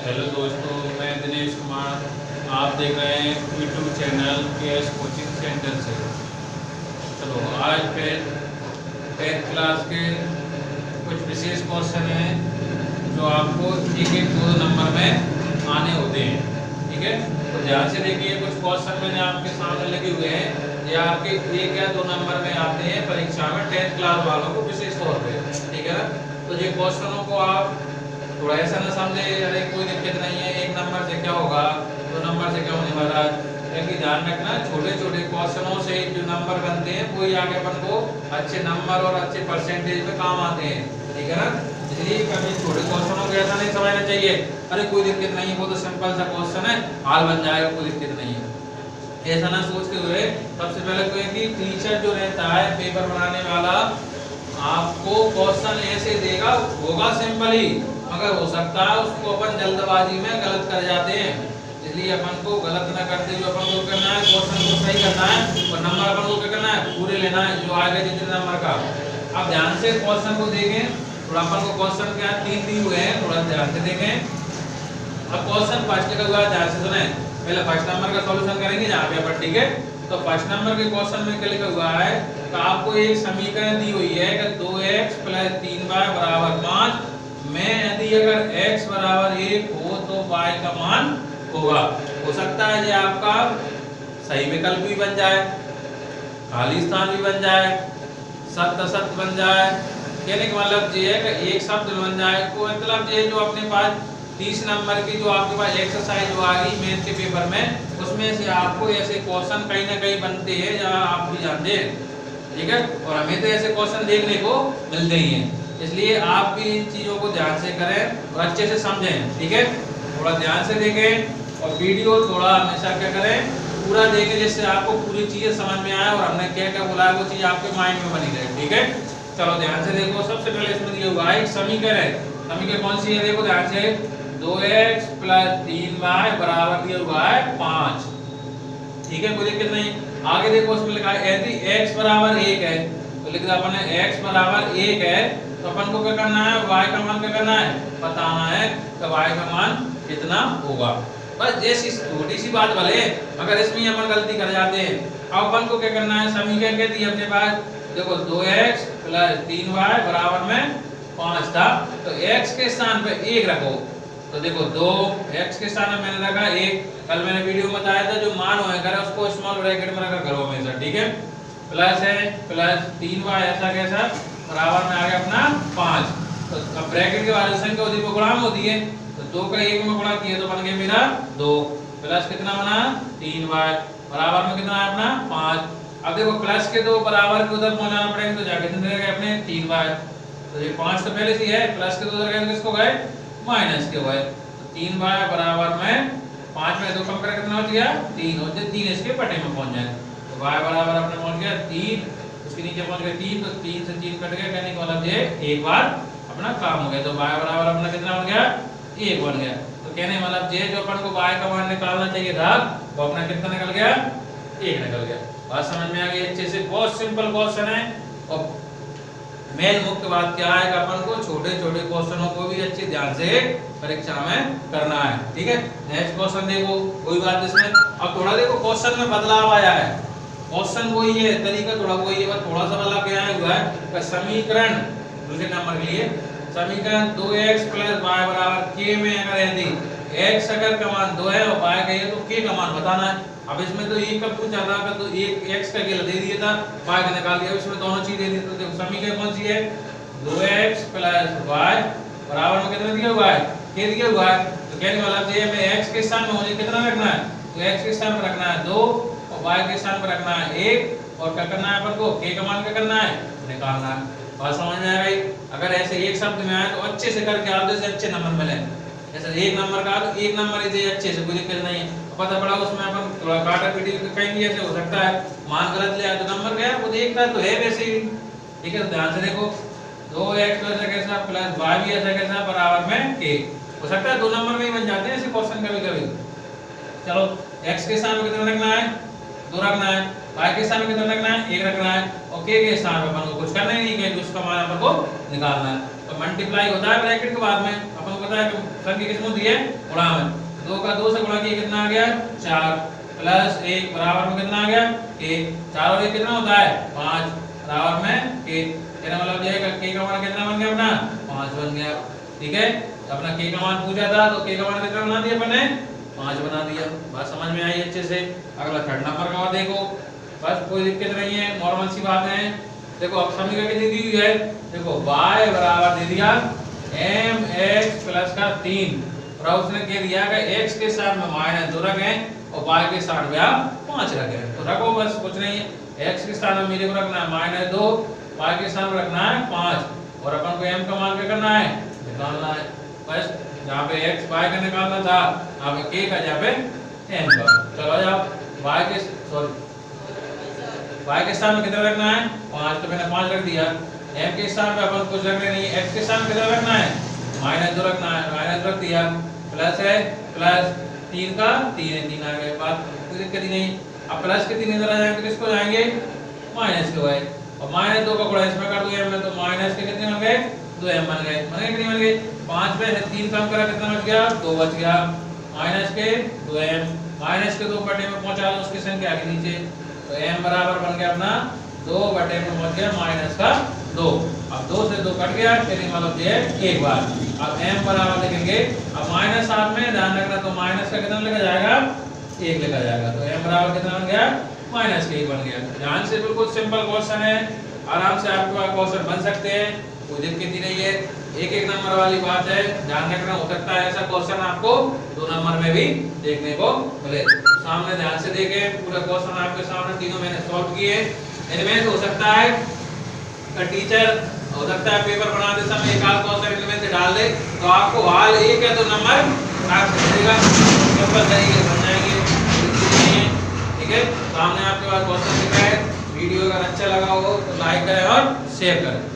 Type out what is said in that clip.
Hello दोस्तों, मैं दिनेश कुमार। आप देख रहे हैं YouTube channel KS coaching centre से। चलो आज फिर 10th क्लास के कुछ विशेष क्वेश्चन हैं जो आपको एक एक दो नंबर में आने होते हैं। ठीक है, तो ध्यान से देखिए। कुछ क्वेश्चन मैंने आपके सामने लगे हुए हैं, ये आपके एक या दो नंबर में आते हैं परीक्षा में 10th क्लास वालों को विशेष तौर पे। ठीक है ना, तो ये क्वेश्चनों को आप थोड़ा ऐसा ना समझे, अरे कोई दिक्कत नहीं है, एक नंबर से क्या होगा, दो नंबर से क्या होने वाला है। लेकिन ध्यान रखना, छोटे छोटे क्वेश्चनों से जो नंबर बनते हैं वही आगे अपन को अच्छे नंबर और अच्छे परसेंटेज में काम आते हैं। ठीक है ना, इसलिए कभी छोटे क्वेश्चनों को ऐसा नहीं समझना चाहिए, अरे कोई दिक्कत नहीं है, वो तो सिंपल सा क्वेश्चन है, हाल बन जाएगा, कोई दिक्कत नहीं है। ऐसा ना सोचते हुए सबसे पहले तो है कि टीचर जो रहता है, पेपर बनाने वाला, आपको क्वेश्चन ऐसे देगा, होगा सिंपल ही, मगर हो सकता है उसको अपन जल्दबाजी में गलत कर जाते हैं। इसलिए अपन को गलत ना करते हुए अपन को करना है, क्वेश्चन को सही करना है और नंबर अपन को क्या करना है, पूरे लेना है जो आएगा जितने नंबर का। अब ध्यान से क्वेश्चन को देखें, थोड़ा अपन को क्वेश्चन क्या तीन दिए हुए हैं, थोड़ा ध्यान से देखें। अब क्वेश्चन फर्स्ट का हुआ, ध्यान से सुने। पहले फर्स्ट नंबर का सॉल्यूशन करेंगे जहाँ पे अपन। ठीक है, तो फर्स्ट नंबर के क्वेश्चन में क्या लिखा हुआ है, तो आपको एक समीकरण दी हुई है कि 2x + 3y = 5 में यदि अगर x = 1 हो तो y का मान होगा। हो सकता है ये आपका सही विकल्प भी बन जाए, खाली स्थान भी बन जाए, सत्य असत्य बन जाए। कहने का मतलब ये है कि एक शब्द बन जाए, तो मतलब ये जो अपने पास 30 नंबर की जो आपके पास एक्सरसाइज जो आ गई मैथ के पेपर में, उसमें से आपको ऐसे क्वेश्चन कहीं ना कहीं बनते हैं जहाँ आप भी जानते हैं। ठीक है, और हमें तो ऐसे क्वेश्चन देखने को मिलते ही हैं, इसलिए आप भी इन चीज़ों को ध्यान से करें और अच्छे से समझें। ठीक है, थोड़ा ध्यान से देखें और वीडियो थोड़ा हमेशा क्या करें, पूरा देखें, जिससे आपको पूरी चीज़ें समझ में आए और हमने क्या क्या बोला है वो चीज़ आपके माइंड में बनी रहे। ठीक है, चलो ध्यान से देखो। सबसे पहले इसमें दिया हुआ है एक समीकरण है, समीकरण कौन सी है, देखो ध्यान से। 2x + 3y = दिया हुआ है 5। ठीक है, कोई दिक्कत नहीं। आगे देखो उसमें लिखा है यदि x = 1 है, तो लिख दिया अपन ने x = 1 है, तो अपन को क्या करना है, y का मान क्या करना है, बताना है कि y का मान कितना होगा। बस जैसी छोटी सी बात भले, मगर इसमें ही अपन गलती कर जाते हैं। अब अपन को क्या करना है, समीकरण क्या दी है अपने पास, देखो 2x + 3y = 5 था, तो x के स्थान पे 1 रखो, तो देखो 2 x के स्थान में मैंने रखा 1। कल मैंने वीडियो में बताया था जो मान होए करे उसको स्मॉल ब्रैकेट में रखा करो हमेशा। ठीक है, प्लस है प्लस 3y ऐसा कैसा बराबर में आ गया अपना 5। तो अब ब्रैकेट के बाद संख्या होती है गुणाम होती है, तो 2 का 1 में गुणा किया तो बन गया मेरा 2, प्लस कितना बना 3y बराबर में कितना है अपना 5। अब देखो प्लस के 2 बराबर के उधर पहुंचाना पड़ेगा, तो जाके कितने गए अपने 3y, तो ये 5 तो पहले से है, प्लस के 2 उधर गए किसको गए, माइनस के गए, तो 3y बराबर में 5 में 2 कम करके कितना हो गया 3, और 3 इसके पटे में पहुंच जाए, तो y बराबर अपने पहुंच गया 3, उसके नीचे पहुंच गया 3, तो 3 से 3 कट गया, कहने का मतलब ये एक बार अपना काम हो गया, तो y बराबर अपना कितना बन गया 1 बन गया। तो कहने का मतलब ये जो अपन को y का मान निकालना चाहिए था वो अपना कितना निकल गया, 1 निकल गया। बात समझ में आ गई अच्छे से, बहुत सिंपल क्वेश्चन है। और मेन मुख्य बात क्या है कि अपन को छोटे छोटे क्वेश्चनों को भी अच्छे ध्यान से परीक्षा में करना है। ठीक है, नेक्स्ट क्वेश्चन देखो, कोई बात इसमें अब थोड़ा देखो क्वेश्चन में बदलाव आया है, क्वेश्चन वही है, तरीका थोड़ा वही है, बस थोड़ा सा बदलाव क्या हुआ है कि समीकरण दूसरे नंबर के लिए समीकरण 2x + y = k में अगर यदि x अगर का मान 2 है और y का है तो k का मान बताना है। अब इसमें तो एक का पूछा था तो एक x का केवल दे दिया था, y का निकाल दिया, इसमें दोनों चीज दे दी। तो देखो समीकरण कौन सी है, 2x + y बराबर में कितना दिया हुआ है, k दिया हुआ है। तो कहने का मतलब ये मैं x के स्थान में मुझे कितना रखना है, तो x के स्थान पर रखना है 2 और y के स्थान पर रखना है 1, और क्या करना है अपन को, k का मान क्या करना है, निकालना है। बात समझ में आ गई। अगर ऐसे एक शब्द में आए तो अच्छे से करके आप जैसे अच्छे नंबर मिले, जैसे एक नंबर का तो एक नंबर ही अच्छे से, कोई दिक्कत नहीं है। पता पड़ा उसमें अपन थोड़ा काटा पीटी कहीं भी ऐसे हो सकता है, मान गलत ले आया तो नंबर गया, वो देखता तो है वैसे ही। ठीक है, ध्यान से देखो 2x ऐसा कैसा प्लस y भी ऐसा कैसा बराबर में k, हो सकता है 2 नंबर में ही बन जाते हैं ऐसे क्वेश्चन कभी कभी। चलो x के स्थान पे कितना रखना है, 2 रखना है, y के स्थान पे कितना रखना है, 1 रखना है, और k के स्थान पे अपन को कुछ करना ही नहीं है, उसका मान अपन को निकालना है। तो मल्टीप्लाई होता है ब्रैकेट के बाद में, अपन को पता है कि संख्या किस में होती है, गुणा में। 2 का 2 से गुणा किया कितना आ गया 4 प्लस 1 बराबर में कितना आ गया 1। 4 और 1 कितना होता है 5 बराबर में 1। इसका मतलब ये है कि k का मान कितना बन गया अपना 5 बन गया। ठीक है, अपना k का मान पूछा था तो k का मान कितना बना दिया अपने 5 बना दिया। बात समझ में आई अच्छे से। अगला थर्ड नंबर का देखो, बस कोई दिक्कत नहीं है, नॉर्मल सी बात है। देखो अब समीकरण कितनी दी हुई है, देखो y बराबर दे दिया mx प्लस का 3 और उसने कह दिया कि x के साथ में -2 रखें और y के साथ में आप 5 रखें। तो रखो बस, कुछ नहीं है। x के स्थान में मेरे को रखना है -2, y के स्थान में रखना है 5 और अपन को m का मान क्या करना है निकालना है। बस जहाँ पे x y का निकालना था यहाँ पे k का, जहाँ पे m का। चलो जाओ y के स्थान में कितना रखना है 5, तो मैंने 5 रख दिया। m के स्थान में अपन कुछ रखना नहीं है, x के स्थान में कितना रखना है -2 रखना है, -2 रख दिया। प्लस है प्लस 3 का 3 है, 3 आ गया, बात कोई दिक्कत ही नहीं। अब प्लस के 3 इधर आ जाएंगे, किसको जाएंगे माइनस के भाई, और -2 का गुणा इसमें कर दो m में, तो माइनस के कितने बन गए 2m बन गए। बन गए कि नहीं बन गए। 5 में 3 कम करा कितना बच गया 2 बच गया, माइनस के 2m, माइनस के 2 बटे में पहुंचा दो उसकी संख्या के नीचे, तो m बराबर बन गया अपना 2 बटे में पहुंच गया माइनस का 2। अब 2 से 2 कट गया, चलिए मतलब ये एक बार। अब m बराबर लिखेंगे, अब माइनस साथ में ध्यान रखना, तो माइनस का कितना लिखा जाएगा 1 लिखा जाएगा, तो m बराबर कितना बन गया -1 बन गया। ध्यान से, बिल्कुल सिंपल क्वेश्चन है, आराम से आपके क्वेश्चन बन सकते हैं, कोई दिक्कत ही नहीं है। एक नंबर वाली बात है, ध्यान रखना। हो सकता है ऐसा क्वेश्चन आपको 2 नंबर में भी देखने को मिले। सामने ध्यान से देखें, पूरा क्वेश्चन आपके सामने तीनों मैंने सॉल्व किए। इनमें हो सकता है टीचर हो सकता है पेपर बनाते समय एक आध क्वेश्चन इनमें से डाल दे, तो आपको हाल 1 या 2 नंबर आपसे मिलेगा, सिंपल तरीके से बन जाएंगे। ठीक है, सामने आपके पास क्वेश्चन दिखा है। वीडियो अगर अच्छा लगा हो तो लाइक करें और शेयर करें।